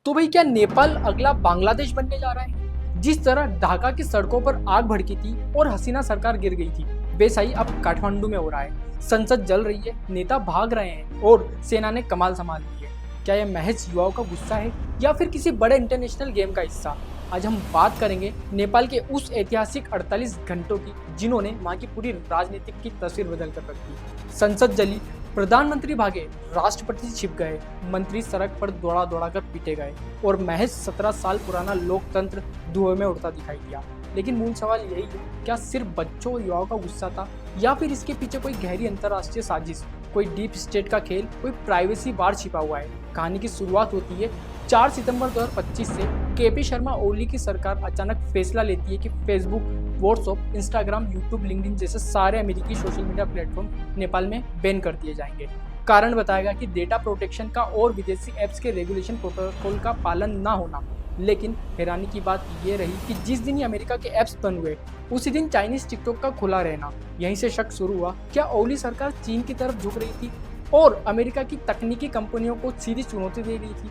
तो भाई क्या नेपाल अगला बांग्लादेश बनने जा रहा है? जिस तरह ढाका की सड़कों पर आग भड़की थी और हसीना सरकार गिर गई थी, वैसा ही अब काठमांडू में हो रहा है। संसद जल रही है, नेता भाग रहे हैं और सेना ने कमाल संभाल ली है। क्या यह महज युवाओं का गुस्सा है या फिर किसी बड़े इंटरनेशनल गेम का हिस्सा? आज हम बात करेंगे नेपाल के उस ऐतिहासिक 48 घंटों की जिन्होंने वहां की पूरी राजनीतिक की तस्वीर बदल कर रख दी। संसद जली, प्रधानमंत्री भागे, राष्ट्रपति छिप गए, मंत्री सड़क पर दौड़ा दौड़ा कर पीटे गए और महज 17 साल पुराना लोकतंत्र धुएं में उड़ता दिखाई दिया। लेकिन मूल सवाल यही है, क्या सिर्फ बच्चों और युवाओं का गुस्सा था या फिर इसके पीछे कोई गहरी अंतर्राष्ट्रीय साजिश, कोई डीप स्टेट का खेल, कोई प्राइवेसी वार छिपा हुआ है? कहानी की शुरुआत होती है 4 सितंबर 2025 से। केपी शर्मा ओली की सरकार अचानक फैसला लेती है कि Facebook, WhatsApp, Instagram, YouTube, LinkedIn जैसे सारे अमेरिकी सोशल मीडिया प्लेटफॉर्म नेपाल में बैन कर दिए जाएंगे। कारण बताएगा कि डेटा प्रोटेक्शन का और विदेशी ऐप्स के रेगुलेशन प्रोटोकॉल का पालन ना होना। लेकिन हैरानी की बात ये रही कि जिस दिन ही अमेरिका के ऐप्स बंद हुए, उसी दिन चाइनीज टिकटॉक का खुला रहना। यहीं से शक शुरू हुआ, क्या ओली सरकार चीन की तरफ झुक रही थी और अमेरिका की तकनीकी कंपनियों को सीधी चुनौती दे रही थी?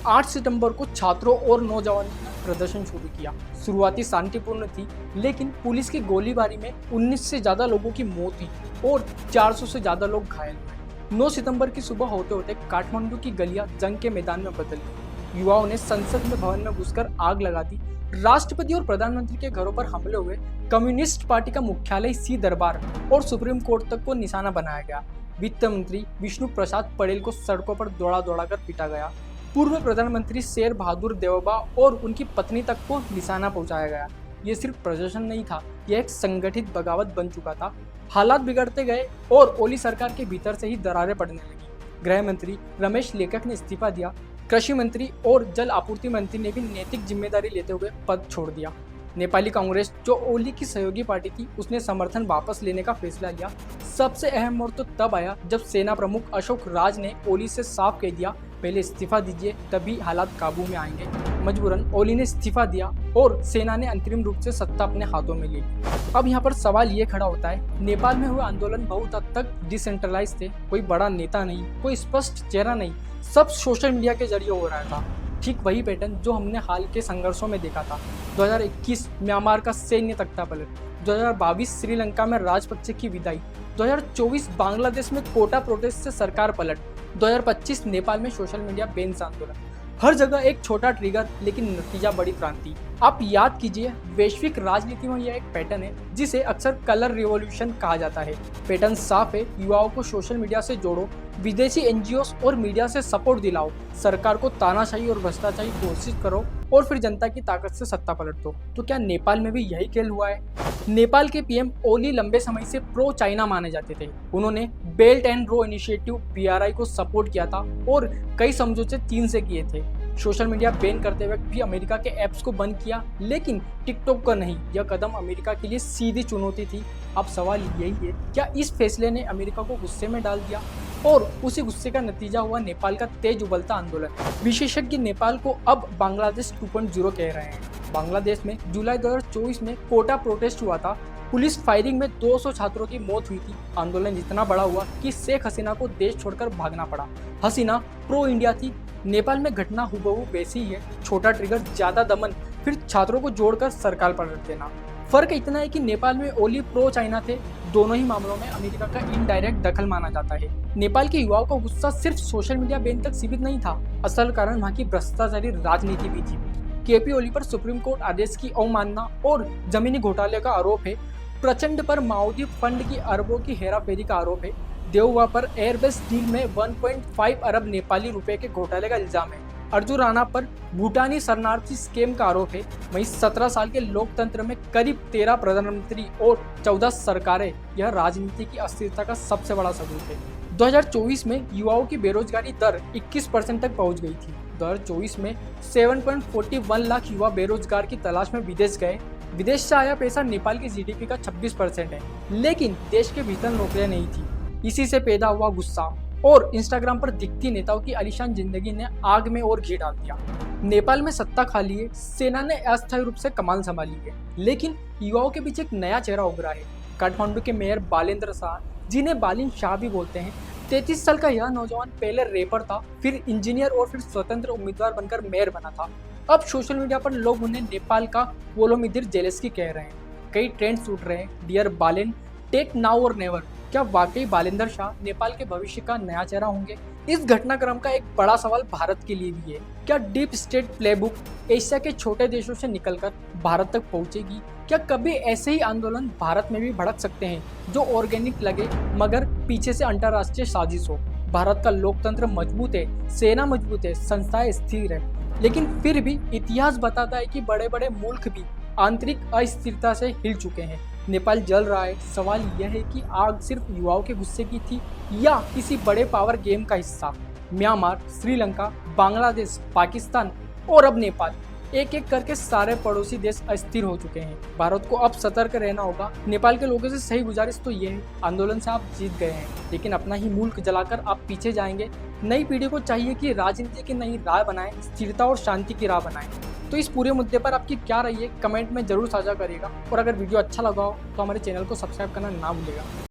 8 सितंबर को छात्रों और नौजवानों ने प्रदर्शन शुरू किया। शुरुआती शांतिपूर्ण थी, लेकिन पुलिस की गोलीबारी में 19 से ज्यादा लोगों की मौत हुई और 400 से ज्यादा लोग घायल हुए। 9 सितंबर की सुबह होते होते काठमांडू की गलियां जंग के मैदान में बदल गई। युवाओं ने संसद में भवन में घुसकर आग लगा दी, राष्ट्रपति और प्रधानमंत्री के घरों पर हमले हुए, कम्युनिस्ट पार्टी का मुख्यालय सी दरबार और सुप्रीम कोर्ट तक को निशाना बनाया गया। वित्त मंत्री विष्णु प्रसाद पटेल को सड़कों पर दौड़ा दौड़ा कर पीटा गया। पूर्व प्रधानमंत्री शेर बहादुर देवबा और उनकी पत्नी तक को निशाना पहुंचाया गया। ये सिर्फ प्रदर्शन नहीं था, यह एक संगठित बगावत बन चुका था। हालात बिगड़ते गए और ओली सरकार के भीतर से ही दरारें पड़ने लगी। गृह मंत्री रमेश लेखक ने इस्तीफा दिया। कृषि मंत्री और जल आपूर्ति मंत्री ने भी नैतिक जिम्मेदारी लेते हुए पद छोड़ दिया। नेपाली कांग्रेस, जो ओली की सहयोगी पार्टी थी, उसने समर्थन वापस लेने का फैसला लिया। सबसे अहम मोड़ तो तब आया जब सेना प्रमुख अशोक राज ने ओली से साफ कह दिया, पहले इस्तीफा दीजिए, तभी हालात काबू में आएंगे। मजबूरन ओली ने इस्तीफा दिया और सेना ने अंतरिम रूप से सत्ता अपने हाथों में ले ली। अब यहाँ पर सवाल ये खड़ा होता है, नेपाल में हुए आंदोलन बहुत हद तक डिसेंट्रलाइज थे। कोई बड़ा नेता नहीं, कोई स्पष्ट चेहरा नहीं, सब सोशल मीडिया के जरिए हो रहा था। ठीक वही पैटर्न जो हमने हाल के संघर्षों में देखा था। 2021 म्यांमार का सैन्य तख्तापलट, 2022 श्रीलंका में राजपक्षे की विदाई, 2024 बांग्लादेश में कोटा प्रोटेस्ट से सरकार पलट, 2025 नेपाल में सोशल मीडिया बैन आंदोलन। हर जगह एक छोटा ट्रिगर, लेकिन नतीजा बड़ी क्रांति। आप याद कीजिए, वैश्विक राजनीति में यह एक पैटर्न है जिसे अक्सर कलर रिवॉल्यूशन कहा जाता है। पैटर्न साफ है, युवाओं को सोशल मीडिया से जोड़ो, विदेशी एनजीओस और मीडिया से सपोर्ट दिलाओ, सरकार को तानाशाही और भ्रष्टाचारी घोषित करो और फिर जनता की ताकत से सत्ता पलट दो। तो क्या नेपाल में भी यही खेल हुआ है? नेपाल के पीएम ओली लंबे समय से प्रो चाइना माने जाते थे। उन्होंने belt and road initiative BRI को सपोर्ट किया था और कई समझौते चीन से किए थे। सोशल मीडिया बैन करते वक्त भी अमेरिका के ऐप्स को बंद किया, लेकिन टिकटॉक का नहीं। यह कदम अमेरिका के लिए सीधी चुनौती थी। अब सवाल यही है, क्या इस फैसले ने अमेरिका को गुस्से में डाल दिया और उसी गुस्से का नतीजा हुआ नेपाल का तेज उबलता आंदोलन? विशेषज्ञ नेपाल को अब बांग्लादेश 2.0 कह रहे हैं। बांग्लादेश में जुलाई 2024 में कोटा प्रोटेस्ट हुआ था। पुलिस फायरिंग में 200 छात्रों की मौत हुई थी। आंदोलन इतना बड़ा हुआ कि शेख हसीना को देश छोड़कर भागना पड़ा। हसीना प्रो इंडिया थी। नेपाल में घटना हुबहू वैसी ही है, छोटा ट्रिगर, ज्यादा दमन, फिर छात्रों को जोड़कर सरकार पलट देना। फर्क इतना है कि नेपाल में ओली प्रो चाइना थे। दोनों ही मामलों में अमेरिका का इनडायरेक्ट दखल माना जाता है। नेपाल के युवाओं का गुस्सा सिर्फ सोशल मीडिया बैन तक सीमित नहीं था। असल कारण वहाँ की भ्रष्टाचारी राजनीति भी थी। केपी ओली पर सुप्रीम कोर्ट आदेश की अवमानना और जमीनी घोटाले का आरोप है। प्रचंड पर माओवादी फंड की अरबों की हेराफेरी का आरोप है। देववा पर एयरबेस डील में 1.5 अरब नेपाली रुपए के घोटाले का इल्जाम है। अर्जुन राणा पर भूटानी शरणार्थी स्कैम का आरोप है। वहीं 17 साल के लोकतंत्र में करीब 13 प्रधानमंत्री और 14 सरकारें, यह राजनीति की अस्थिरता का सबसे बड़ा सबूत है। 2024 में युवाओं की बेरोजगारी दर 21% तक पहुंच गई थी। 2024 में 7.41 लाख युवा बेरोजगार की तलाश में विदेश गए। विदेश से आया पैसा नेपाल की GDP का 26% है, लेकिन देश के भीतर नौकरियां नहीं थी। इसी से पैदा हुआ गुस्सा और इंस्टाग्राम पर दिखती नेताओं की आलीशान जिंदगी ने आग में और घी डाल दिया। नेपाल में सत्ता खा ली है, सेना ने अस्थायी रूप से कमान संभाली है, लेकिन युवाओं के बीच एक नया चेहरा उभरा है। काठमांडू के मेयर बालेंद्र शाह, जिन्हें बालिन शाह भी बोलते हैं, 33 साल का यह नौजवान पहले रैपर था, फिर इंजीनियर और फिर स्वतंत्र उम्मीदवार बनकर मेयर बना था। अब सोशल मीडिया पर लोग उन्हें नेपाल का वोलोमिदिर जेलेस्की कह रहे हैं। कई ट्रेंड्स उठ रहे हैं, डियर बालेन, टेक नाउ और नेवर। क्या वाकई बालेंद्र शाह नेपाल के भविष्य का नया चेहरा होंगे? इस घटनाक्रम का एक बड़ा सवाल भारत के लिए भी है। क्या डीप स्टेट प्लेबुक एशिया के छोटे देशों से निकलकर भारत तक पहुंचेगी? क्या कभी ऐसे ही आंदोलन भारत में भी भड़क सकते हैं, जो ऑर्गेनिक लगे मगर पीछे से अंतर्राष्ट्रीय साजिश हो? भारत का लोकतंत्र मजबूत है, सेना मजबूत है, संस्थाएं स्थिर है, लेकिन फिर भी इतिहास बताता है कि बड़े बड़े मुल्क भी आंतरिक अस्थिरता से हिल चुके हैं। नेपाल जल रहा है। सवाल यह है कि आग सिर्फ युवाओं के गुस्से की थी या किसी बड़े पावर गेम का हिस्सा? म्यांमार, श्रीलंका, बांग्लादेश, पाकिस्तान और अब नेपाल, एक एक करके सारे पड़ोसी देश अस्थिर हो चुके हैं। भारत को अब सतर्क रहना होगा। नेपाल के लोगों से सही गुजारिश तो ये है, आंदोलन से आप जीत गए हैं, लेकिन अपना ही मुल्क जलाकर आप पीछे जाएंगे। नई पीढ़ी को चाहिए कि राजनीति की नई राह बनाएं, स्थिरता और शांति की राह बनाएं। तो इस पूरे मुद्दे पर आपकी क्या राय है, कमेंट में जरूर साझा करिएगा। और अगर वीडियो अच्छा लगा हो तो हमारे चैनल को सब्सक्राइब करना ना भूलिएगा।